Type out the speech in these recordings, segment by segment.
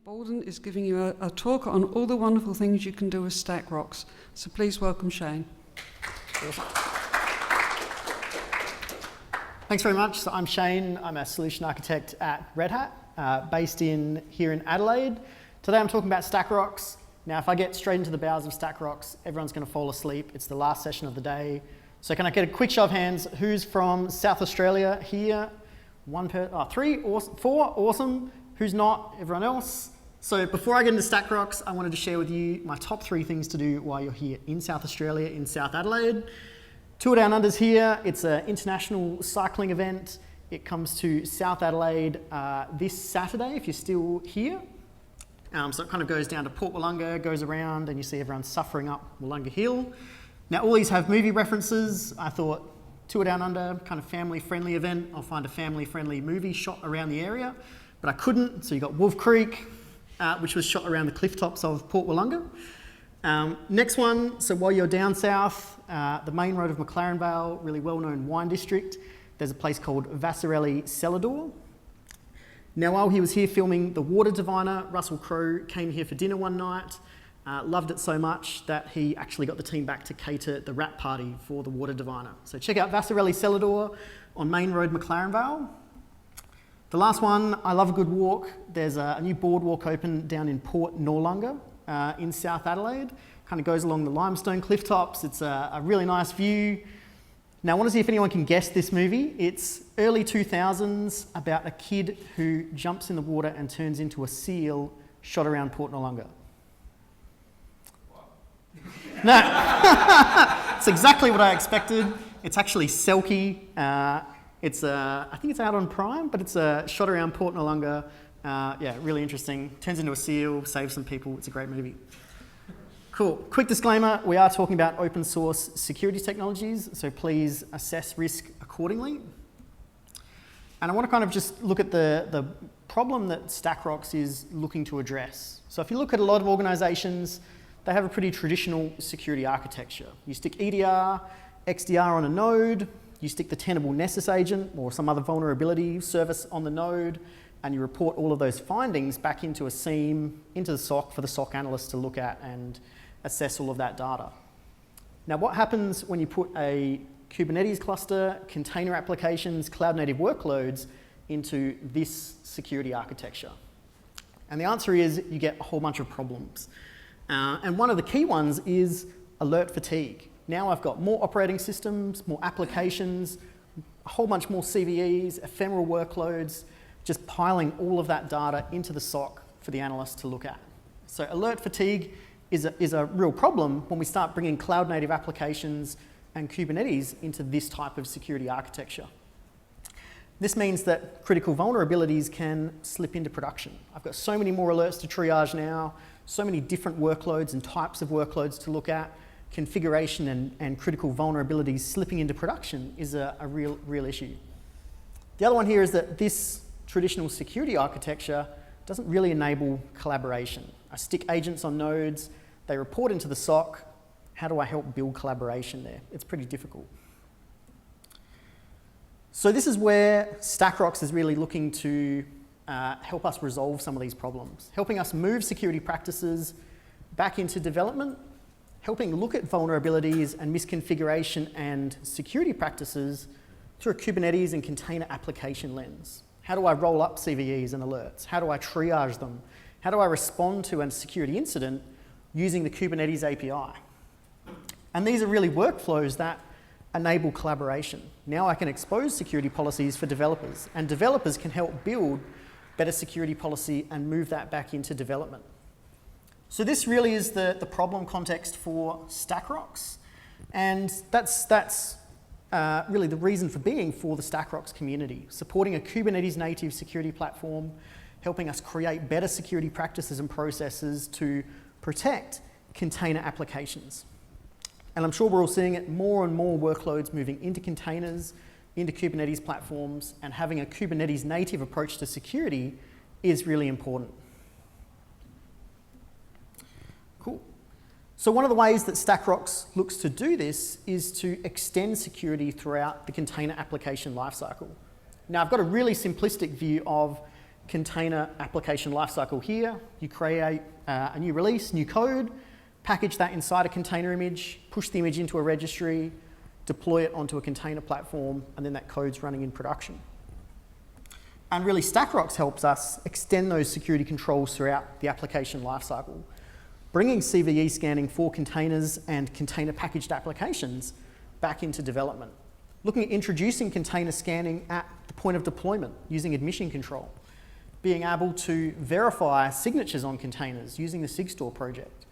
Boulden is giving you a talk on all the wonderful things you can do with StackRox. So please welcome Shane. Awesome. Thanks very much. So I'm Shane. I'm a solution architect at Red Hat, based here in Adelaide. Today I'm talking about StackRox. Now, if I get straight into the bowels of StackRox, everyone's going to fall asleep. It's the last session of the day. So can I get a quick show of hands? Who's from South Australia here? Three, awesome. Four, awesome. Who's not? Everyone else? So before I get into StackRox, I wanted to share with you my top 3 things to do while you're here in South Australia, in South Adelaide. Tour Down Under's here. It's an international cycling event. It comes to South Adelaide this Saturday, if you're still here. So it kind of goes down to Port Wollonga, goes around, and you see everyone suffering up Wollonga Hill. Now, all these have movie references. I thought Tour Down Under, kind of family-friendly event. I'll find a family-friendly movie shot around the area, but I couldn't. So you got Wolf Creek, which was shot around the cliff tops of Port Wollonga. Next one, so while you're down south, the main road of McLaren Vale, really well-known wine district, there's a place called Vasarely Celador. Now, while he was here filming The Water Diviner, Russell Crowe came here for dinner one night, loved it so much that he actually got the team back to cater the wrap party for The Water Diviner. So check out Vasarely Celador on Main Road, McLaren Vale. The last one, I love a good walk. There's a new boardwalk open down in Port Noarlunga in South Adelaide. Kind of goes along the limestone cliff tops. It's a really nice view. Now I want to see if anyone can guess this movie. It's early 2000s, about a kid who jumps in the water and turns into a seal, shot around Port Noarlunga. No, it's exactly what I expected. It's actually Selkie. I think it's out on Prime, but it's a shot around Port Noarlunga. Yeah, really interesting. Turns into a seal, saves some people. It's a great movie. Cool. Quick disclaimer, we are talking about open source security technologies, so please assess risk accordingly. And I want to kind of just look at the problem that StackRox is looking to address. So if you look at a lot of organizations, they have a pretty traditional security architecture. You stick EDR, XDR on a node, you stick the Tenable Nessus agent or some other vulnerability service on the node, and you report all of those findings back into a SIEM, into the SOC for the SOC analyst to look at and assess all of that data. Now, what happens when you put a Kubernetes cluster, container applications, cloud-native workloads into this security architecture? And the answer is you get a whole bunch of problems. And one of the key ones is alert fatigue. Now I've got more operating systems, more applications, a whole bunch more CVEs, ephemeral workloads, just piling all of that data into the SOC for the analyst to look at. So alert fatigue is a real problem when we start bringing cloud-native applications and Kubernetes into this type of security architecture. This means that critical vulnerabilities can slip into production. I've got so many more alerts to triage now, so many different workloads and types of workloads to look at. Configuration and critical vulnerabilities slipping into production is a real issue. The other one here is that this traditional security architecture doesn't really enable collaboration. I stick agents on nodes, they report into the SOC. How do I help build collaboration there? It's pretty difficult. So this is where StackRox is really looking to help us resolve some of these problems, helping us move security practices back into development, helping look at vulnerabilities and misconfiguration and security practices through a Kubernetes and container application lens. How do I roll up CVEs and alerts? How do I triage them? How do I respond to a security incident using the Kubernetes API? And these are really workflows that enable collaboration. Now I can expose security policies for developers, and developers can help build better security policy and move that back into development. So this really is the problem context for StackRox, and that's really the reason for being for the StackRox community, supporting a Kubernetes-native security platform, helping us create better security practices and processes to protect container applications. And I'm sure we're all seeing it, more and more workloads moving into containers, into Kubernetes platforms, and having a Kubernetes-native approach to security is really important. Cool. So one of the ways that StackRox looks to do this is to extend security throughout the container application lifecycle. Now, I've got a really simplistic view of container application lifecycle here. You create a new release, new code, package that inside a container image, push the image into a registry, deploy it onto a container platform, and then that code's running in production. And really, StackRox helps us extend those security controls throughout the application lifecycle, bringing CVE scanning for containers and container packaged applications back into development. Looking at introducing container scanning at the point of deployment using admission control, being able to verify signatures on containers using the SigStore project.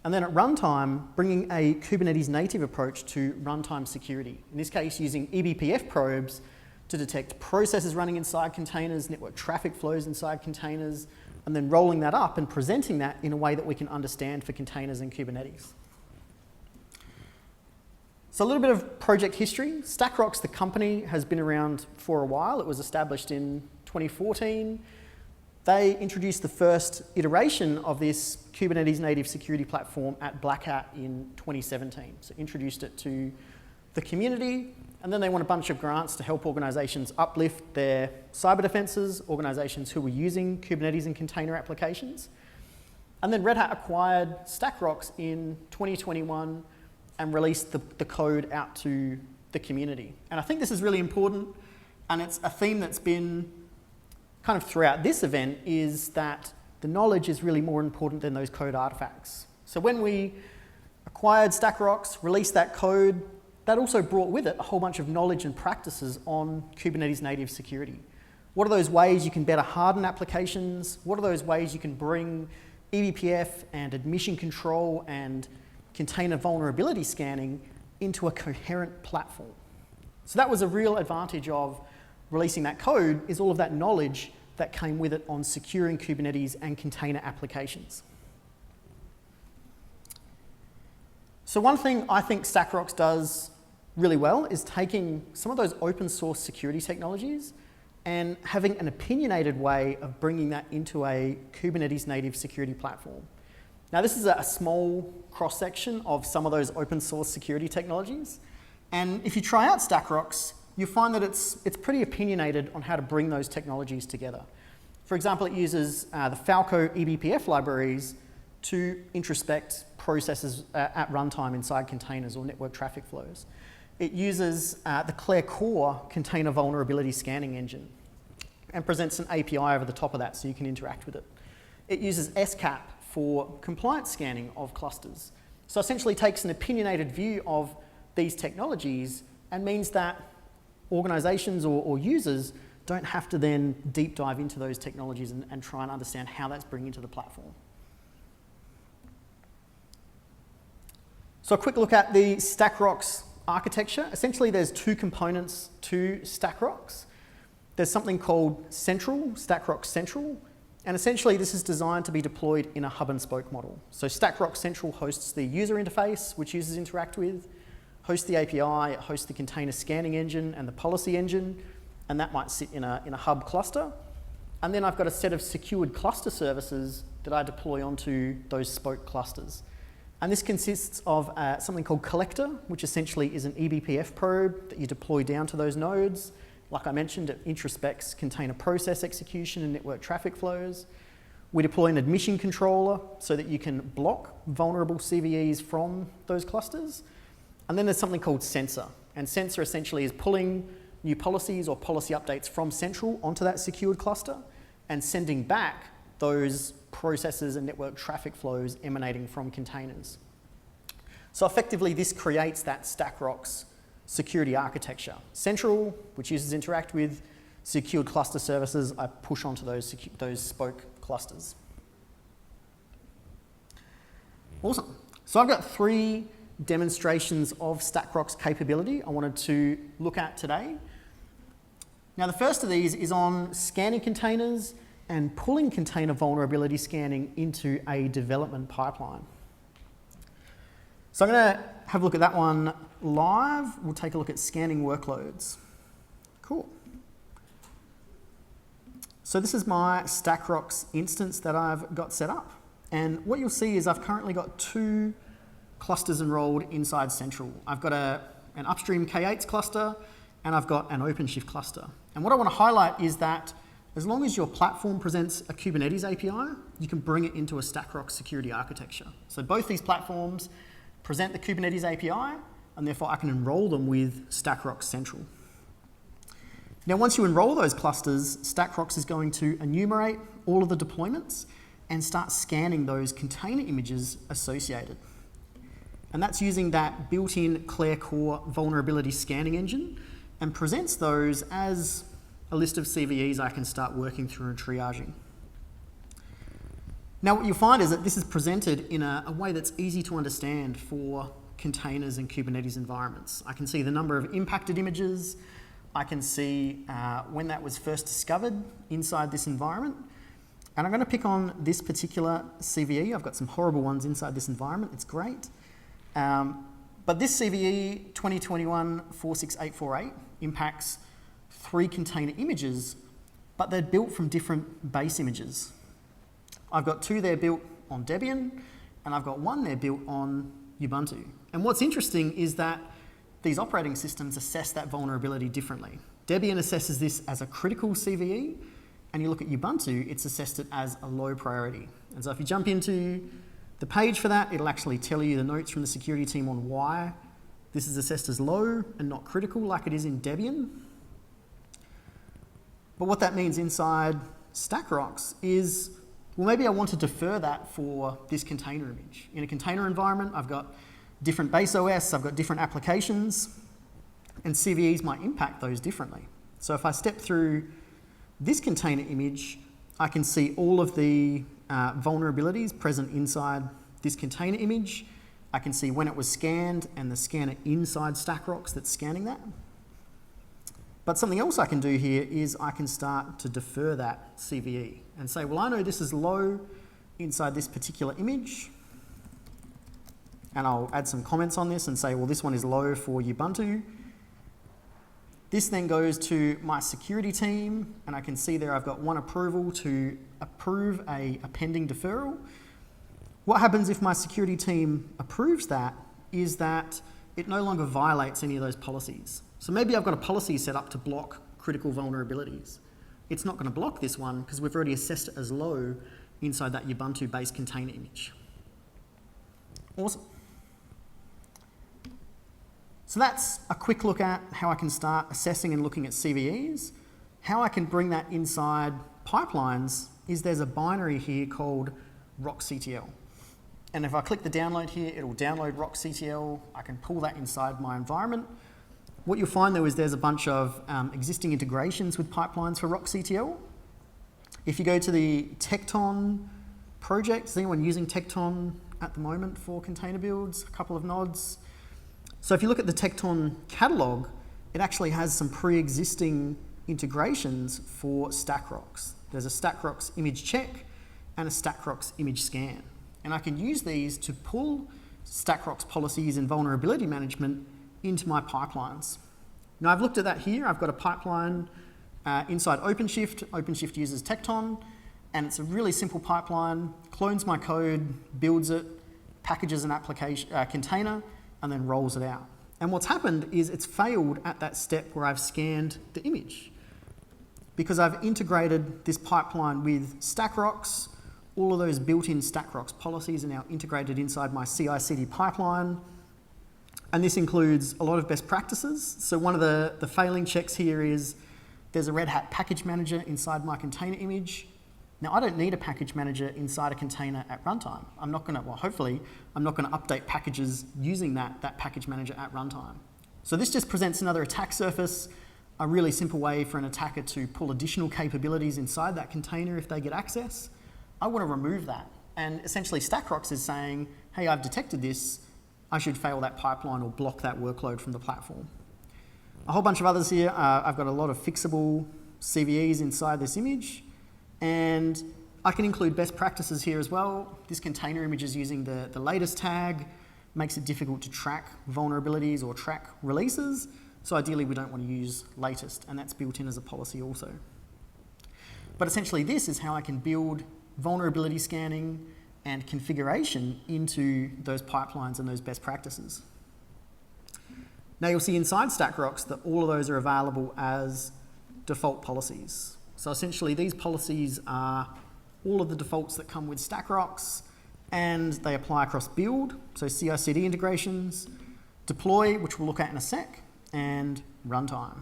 And then at runtime, bringing a Kubernetes-native approach to runtime security. In this case, using eBPF probes to detect processes running inside containers, network traffic flows inside containers, and then rolling that up and presenting that in a way that we can understand for containers and Kubernetes. So a little bit of project history. StackRox, the company, has been around for a while. It was established in 2014. They introduced the first iteration of this Kubernetes-native security platform at Black Hat in 2017. So introduced it to the community, and then they won a bunch of grants to help organizations uplift their cyber defenses, organizations who were using Kubernetes and container applications. And then Red Hat acquired StackRox in 2021 and released the code out to the community. And I think this is really important, and it's a theme that's been kind of throughout this event, is that the knowledge is really more important than those code artifacts. So when we acquired StackRox, released that code, that also brought with it a whole bunch of knowledge and practices on Kubernetes native security. What are those ways you can better harden applications? What are those ways you can bring eBPF and admission control and container vulnerability scanning into a coherent platform? So that was a real advantage of releasing that code, is all of that knowledge that came with it on securing Kubernetes and container applications. So one thing I think StackRox does really well is taking some of those open source security technologies and having an opinionated way of bringing that into a Kubernetes native security platform. Now this is a small cross-section of some of those open source security technologies. And if you try out StackRox, you find that it's pretty opinionated on how to bring those technologies together. For example, it uses the Falco eBPF libraries to introspect processes at runtime inside containers or network traffic flows. It uses the Claire Core container vulnerability scanning engine and presents an API over the top of that so you can interact with it. It uses SCAP for compliance scanning of clusters. So essentially takes an opinionated view of these technologies and means that organizations or users don't have to then deep dive into those technologies and try and understand how that's bringing to the platform. So a quick look at the StackRox architecture. Essentially, there's two components to StackRox. There's something called Central, StackRox Central, and essentially this is designed to be deployed in a hub and spoke model. So StackRox Central hosts the user interface, which users interact with, hosts the API, it hosts the container scanning engine and the policy engine, and that might sit in a hub cluster. And then I've got a set of secured cluster services that I deploy onto those spoke clusters. And this consists of something called Collector, which essentially is an eBPF probe that you deploy down to those nodes. Like I mentioned, it introspects container process execution and network traffic flows. We deploy an admission controller so that you can block vulnerable CVEs from those clusters. And then there's something called Sensor. And Sensor essentially is pulling new policies or policy updates from Central onto that secured cluster and sending back those processes and network traffic flows emanating from containers. So effectively, this creates that StackRox security architecture. Central, which users interact with, secured cluster services, I push onto those spoke clusters. Awesome. So I've got 3 demonstrations of StackRox capability I wanted to look at today. Now the first of these is on scanning containers and pulling container vulnerability scanning into a development pipeline. So I'm going to have a look at that one live. We'll take a look at scanning workloads. Cool. So this is my StackRox instance that I've got set up. And what you'll see is I've currently got 2 clusters enrolled inside Central. I've got an upstream K8s cluster and I've got an OpenShift cluster. And what I want to highlight is that as long as your platform presents a Kubernetes API, you can bring it into a StackRox security architecture. So both these platforms present the Kubernetes API, and therefore I can enroll them with StackRox Central. Now, once you enroll those clusters, StackRox is going to enumerate all of the deployments and start scanning those container images associated. And that's using that built-in Claire Core vulnerability scanning engine, and presents those as a list of CVEs I can start working through and triaging. Now, what you'll find is that this is presented in a way that's easy to understand for containers and Kubernetes environments. I can see the number of impacted images. I can see when that was first discovered inside this environment. And I'm going to pick on this particular CVE. I've got some horrible ones inside this environment. It's great. But this CVE 2021-46848 impacts 3 container images, but they're built from different base images. I've got 2 there built on Debian, and I've got 1 there built on Ubuntu. And what's interesting is that these operating systems assess that vulnerability differently. Debian assesses this as a critical CVE, and you look at Ubuntu, it's assessed it as a low priority. And so if you jump into the page for that, it'll actually tell you the notes from the security team on why this is assessed as low and not critical like it is in Debian. But what that means inside StackRox is, well, maybe I want to defer that for this container image. In a container environment, I've got different base OS, I've got different applications, and CVEs might impact those differently. So if I step through this container image, I can see all of the vulnerabilities present inside this container image. I can see when it was scanned and the scanner inside StackRox that's scanning that. But something else I can do here is I can start to defer that CVE and say, well, I know this is low inside this particular image, and I'll add some comments on this and say, well, this one is low for Ubuntu. This then goes to my security team, and I can see there I've got 1 approval to approve a pending deferral. What happens if my security team approves that is that it no longer violates any of those policies. So maybe I've got a policy set up to block critical vulnerabilities. It's not going to block this one because we've already assessed it as low inside that Ubuntu-based container image. Awesome. So that's a quick look at how I can start assessing and looking at CVEs. How I can bring that inside pipelines is there's a binary here called rockctl. And if I click the download here, it'll download rockctl. I can pull that inside my environment. What you'll find though is there's a bunch of existing integrations with pipelines for rockctl. If you go to the Tekton project, is anyone using Tekton at the moment for container builds? A couple of nods. So if you look at the Tekton catalog, it actually has some pre-existing integrations for StackRox. There's a StackRox image check and a StackRox image scan. And I can use these to pull StackRox policies and vulnerability management into my pipelines. Now I've looked at that here. I've got a pipeline inside OpenShift. OpenShift uses Tekton, and it's a really simple pipeline. Clones my code, builds it, packages an application container, and then rolls it out. And what's happened is it's failed at that step where I've scanned the image. Because I've integrated this pipeline with StackRox, all of those built-in StackRox policies are now integrated inside my CI/CD pipeline. And this includes a lot of best practices. So one of the failing checks here is there's a Red Hat package manager inside my container image. Now, I don't need a package manager inside a container at runtime. I'm not going to, well, hopefully, I'm not going to update packages using that package manager at runtime. So this just presents another attack surface, a really simple way for an attacker to pull additional capabilities inside that container if they get access. I want to remove that. And essentially, StackRox is saying, hey, I've detected this. I should fail that pipeline or block that workload from the platform. A whole bunch of others here. I've got a lot of fixable CVEs inside this image. And I can include best practices here as well. This container image is using the latest tag, makes it difficult to track vulnerabilities or track releases. So ideally, we don't want to use latest, and that's built in as a policy also. But essentially, this is how I can build vulnerability scanning and configuration into those pipelines and those best practices. Now you'll see inside StackRox that all of those are available as default policies. So essentially these policies are all of the defaults that come with StackRox, and they apply across build, so CI/CD integrations, deploy, which we'll look at in a sec, and runtime.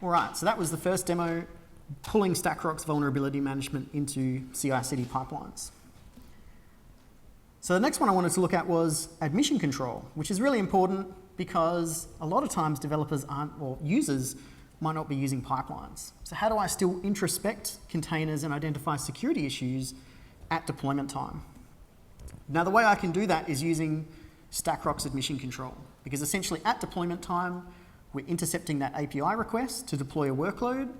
All right, so that was the first demo, pulling StackRox vulnerability management into CI/CD pipelines. So the next one I wanted to look at was admission control, which is really important because a lot of times developers aren't, or users might not be using pipelines. So how do I still introspect containers and identify security issues at deployment time? Now the way I can do that is using StackRox admission control, because essentially at deployment time, we're intercepting that API request to deploy a workload,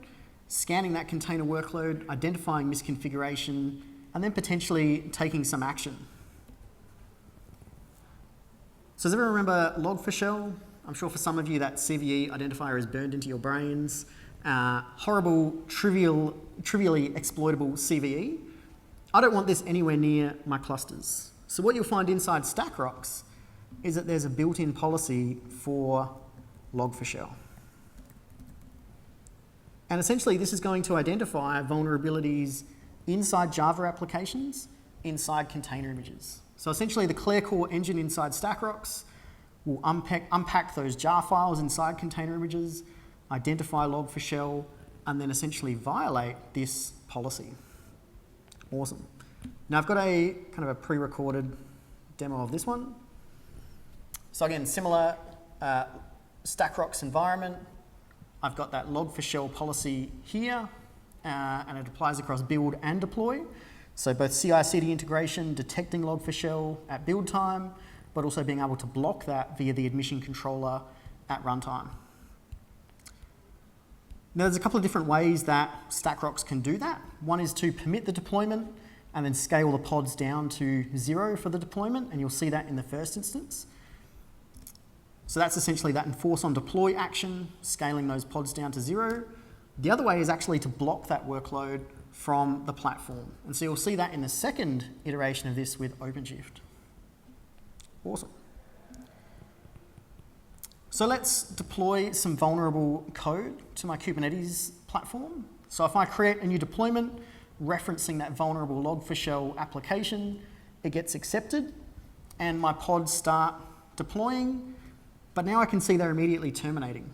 scanning that container workload, identifying misconfiguration, and then potentially taking some action. So does everyone remember log4shell? I'm sure for some of you that CVE identifier is burned into your brains. Horrible, trivially exploitable CVE. I don't want this anywhere near my clusters. So what you'll find inside StackRox is that there's a built-in policy for log4shell. And essentially this is going to identify vulnerabilities inside Java applications, inside container images. So essentially the Claire core engine inside StackRox will unpack those jar files inside container images, identify log4shell, and then essentially violate this policy. Awesome. Now I've got a kind of a pre-recorded demo of this one. So again, similar StackRox environment. I've got that log4shell policy here, and it applies across build and deploy. So both CI/CD integration, detecting log4shell at build time, but also being able to block that via the admission controller at runtime. Now there's a couple of different ways that StackRox can do that. One is to permit the deployment and then scale the pods down to 0 for the deployment, and you'll see that in the first instance. So that's essentially that enforce on deploy action, scaling those pods down to 0. The other way is actually to block that workload from the platform. And so you'll see that in the second iteration of this with OpenShift. Awesome. So let's deploy some vulnerable code to my Kubernetes platform. So if I create a new deployment referencing that vulnerable log4shell application, it gets accepted and my pods start deploying, but now I can see they're immediately terminating.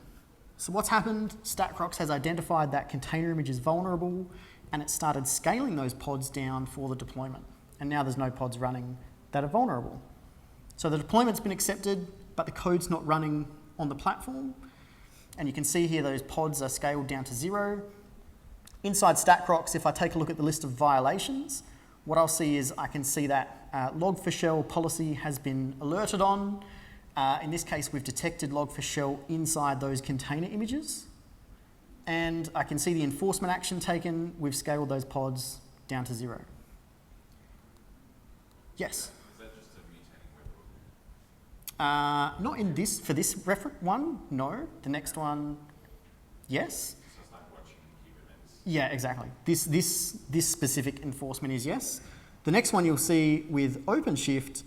So what's happened? StackRox has identified that container image is vulnerable, and it started scaling those pods down for the deployment. And now there's no pods running that are vulnerable. So the deployment's been accepted, but the code's not running on the platform. And you can see here those pods are scaled down to 0. Inside StackRox, if I take a look at the list of violations, what I'll see is I can see that log4shell policy has been alerted on. In this case, we've detected log4shell inside those container images. And I can see the enforcement action taken. We've scaled those pods down to 0. Yes? Is that just a mutating webhook? Not in this, for this one, no. The next one, yes. So it's like watching Kubernetes. Yeah, exactly. This specific enforcement is yes. The next one you'll see with OpenShift,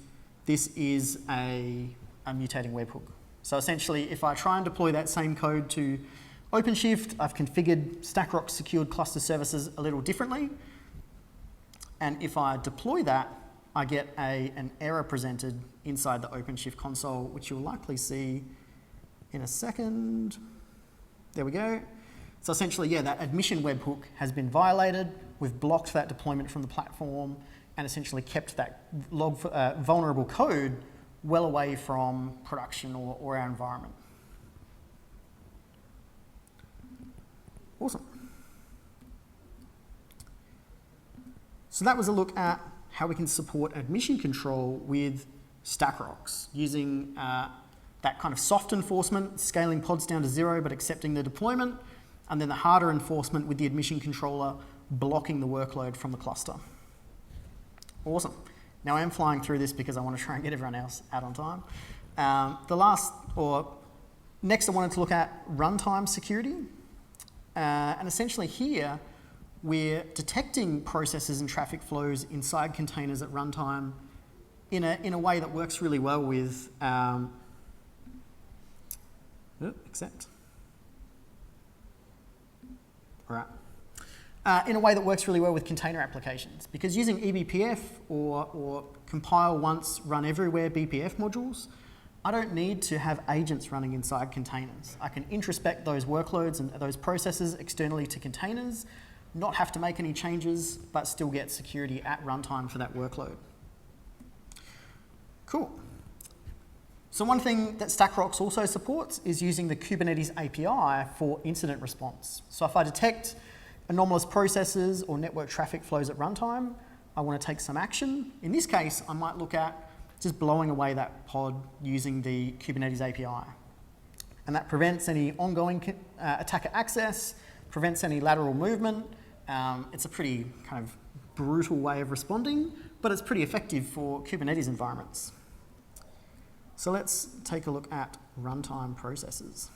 this is a mutating webhook. So essentially, if I try and deploy that same code to OpenShift, I've configured StackRox secured cluster services a little differently. And if I deploy that, I get an error presented inside the OpenShift console, which you'll likely see in a second. There we go. So essentially, yeah, that admission webhook has been violated. We've blocked that deployment from the platform and essentially kept that vulnerable code well away from production or our environment. Awesome. So that was a look at how we can support admission control with StackRox using that kind of soft enforcement, scaling pods down to 0 but accepting the deployment, and then the harder enforcement with the admission controller blocking the workload from the cluster. Awesome. Now I am flying through this because I want to try and get everyone else out on time. Next I wanted to look at runtime security. And essentially here, we're detecting processes and traffic flows inside containers at runtime in a way that works really well with All right. In a way that works really well with container applications. Because using eBPF or compile once, run everywhere BPF modules, I don't need to have agents running inside containers. I can introspect those workloads and those processes externally to containers, not have to make any changes, but still get security at runtime for that workload. Cool. So one thing that StackRox also supports is using the Kubernetes API for incident response. So if I detect anomalous processes or network traffic flows at runtime, I want to take some action. In this case, I might look at just blowing away that pod using the Kubernetes API. And that prevents any ongoing attacker access, prevents any lateral movement. It's a pretty kind of brutal way of responding, but it's pretty effective for Kubernetes environments. So let's take a look at runtime processes.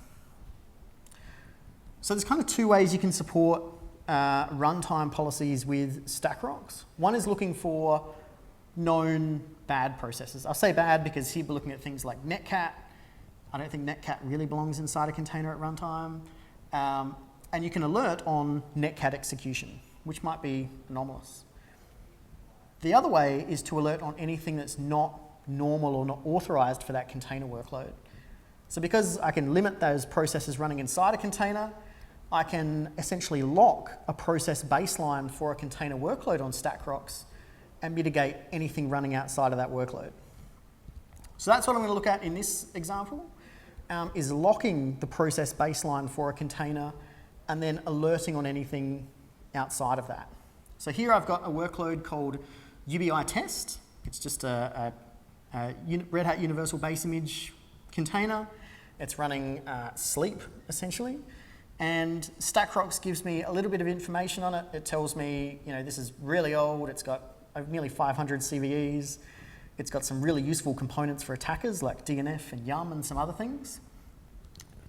So there's kind of two ways you can support runtime policies with StackRox. One is looking for known bad processes. I'll say bad because here we're looking at things like netcat. I don't think netcat really belongs inside a container at runtime. And you can alert on netcat execution, which might be anomalous. The other way is to alert on anything that's not normal or not authorized for that container workload. So because I can limit those processes running inside a container, I can essentially lock a process baseline for a container workload on StackRox and mitigate anything running outside of that workload. So that's what I'm going to look at in this example, is locking the process baseline for a container and then alerting on anything outside of that. So here I've got a workload called UBI test. It's just a Red Hat Universal Base Image container. It's running sleep, essentially. And StackRox gives me a little bit of information on it. It tells me, this is really old. It's got nearly 500 CVEs. It's got some really useful components for attackers like DNF and Yum and some other things.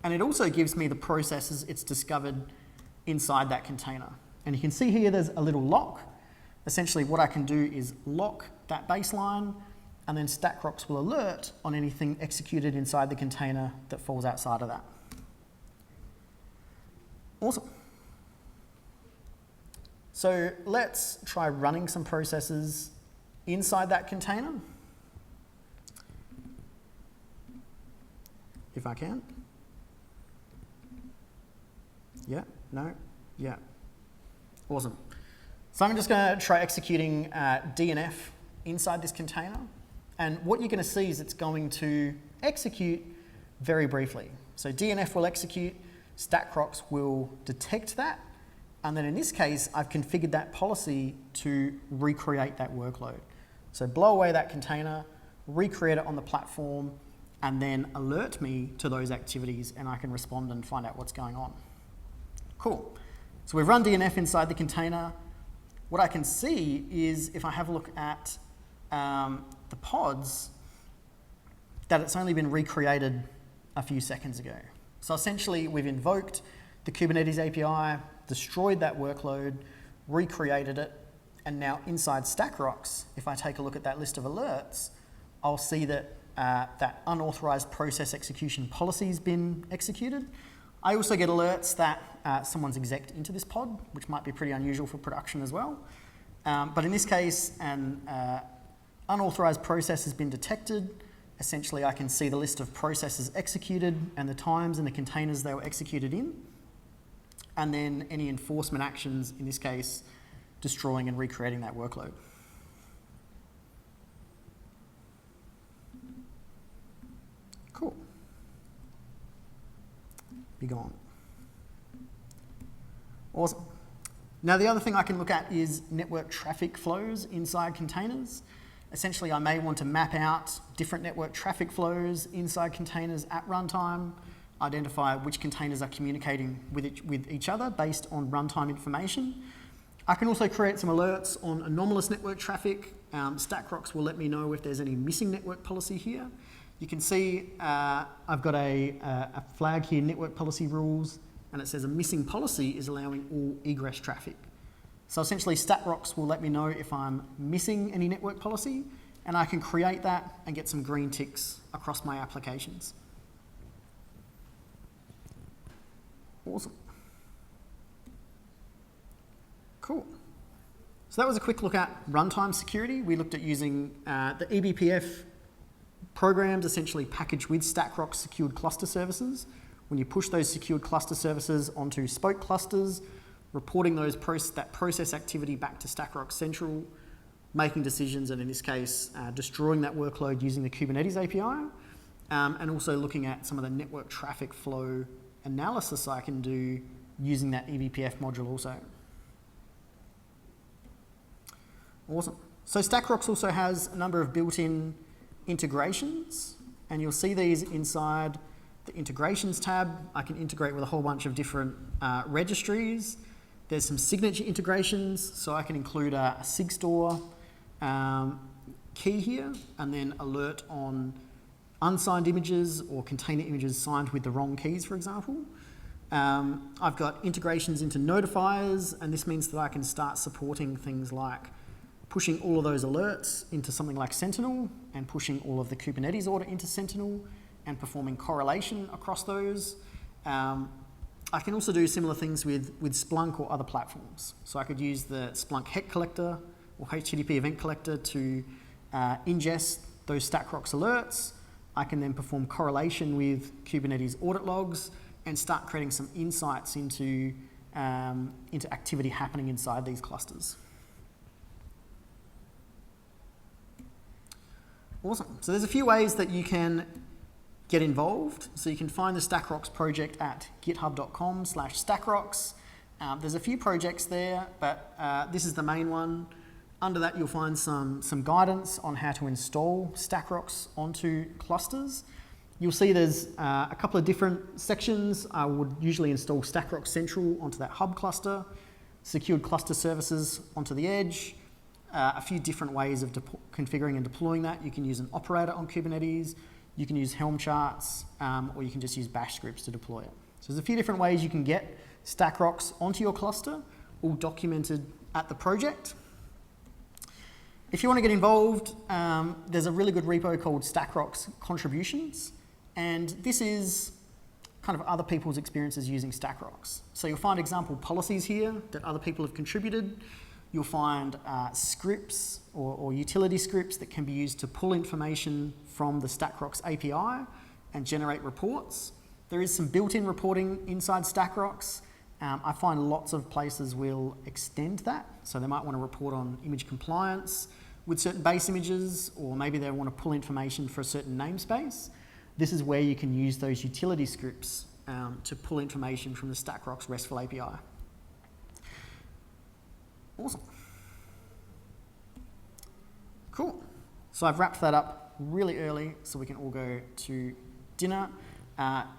And it also gives me the processes it's discovered inside that container. And you can see here there's a little lock. Essentially what I can do is lock that baseline, and then StackRox will alert on anything executed inside the container that falls outside of that. Awesome. So let's try running some processes inside that container, if I can. Yeah, no, yeah. Awesome. So I'm just going to try executing DNF inside this container. And what you're going to see is it's going to execute very briefly. So DNF will execute, StackRox will detect that, and then in this case, I've configured that policy to recreate that workload. So blow away that container, recreate it on the platform, and then alert me to those activities, and I can respond and find out what's going on. Cool. So we've run DNF inside the container. What I can see is, if I have a look at the pods, that it's only been recreated a few seconds ago. So essentially, we've invoked the Kubernetes API, destroyed that workload, recreated it, and now inside StackRox, if I take a look at that list of alerts, I'll see that that unauthorized process execution policy has been executed. I also get alerts that someone's exec'd into this pod, which might be pretty unusual for production as well. But in this case, an unauthorized process has been detected. Essentially, I can see the list of processes executed and the times and the containers they were executed in, and then any enforcement actions, in this case, destroying and recreating that workload. Cool. Be gone. Awesome. Now, the other thing I can look at is network traffic flows inside containers. Essentially, I may want to map out different network traffic flows inside containers at runtime, identify which containers are communicating with each other based on runtime information. I can also create some alerts on anomalous network traffic. StackRox will let me know if there's any missing network policy here. You can see I've got a flag here, network policy rules, and it says a missing policy is allowing all egress traffic. So essentially, StackRox will let me know if I'm missing any network policy, and I can create that and get some green ticks across my applications. Awesome. Cool. So that was a quick look at runtime security. We looked at using the eBPF programs essentially packaged with StackRox secured cluster services. When you push those secured cluster services onto Spoke clusters, reporting that process activity back to StackRox Central, making decisions, and in this case, destroying that workload using the Kubernetes API, and also looking at some of the network traffic flow analysis I can do using that eBPF module also. Awesome. So StackRox also has a number of built-in integrations, and you'll see these inside the integrations tab. I can integrate with a whole bunch of different registries. There's some signature integrations, so I can include a SigStore key here, and then alert on unsigned images or container images signed with the wrong keys, for example. I've got integrations into notifiers, and this means that I can start supporting things like pushing all of those alerts into something like Sentinel, and pushing all of the Kubernetes order into Sentinel, and performing correlation across those. I can also do similar things with Splunk or other platforms. So I could use the Splunk HEC collector or HTTP event collector to ingest those StackRox alerts. I can then perform correlation with Kubernetes audit logs and start creating some insights into activity happening inside these clusters. Awesome. So there's a few ways that you can get involved. So you can find the StackRox project at github.com/StackRox. There's a few projects there, but this is the main one. Under that, you'll find some guidance on how to install StackRox onto clusters. You'll see there's a couple of different sections. I would usually install StackRox Central onto that hub cluster, secured cluster services onto the edge, a few different ways of configuring and deploying that. You can use an operator on Kubernetes, you can use Helm charts, or you can just use bash scripts to deploy it. So there's a few different ways you can get StackRox onto your cluster, all documented at the project. If you want to get involved, there's a really good repo called StackRox Contributions, and this is kind of other people's experiences using StackRox. So you'll find example policies here that other people have contributed. You'll find scripts or utility scripts that can be used to pull information from the StackRox API and generate reports. There is some built-in reporting inside StackRox. I find lots of places will extend that. So they might want to report on image compliance with certain base images, or maybe they want to pull information for a certain namespace. This is where you can use those utility scripts to pull information from the StackRox RESTful API. Awesome. Cool. So I've wrapped that up really early so we can all go to dinner.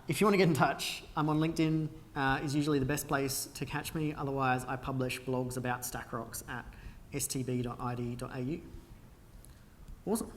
If you want to get in touch, I'm on LinkedIn, is usually the best place to catch me. Otherwise, I publish blogs about StackRox at stb.id.au. Awesome.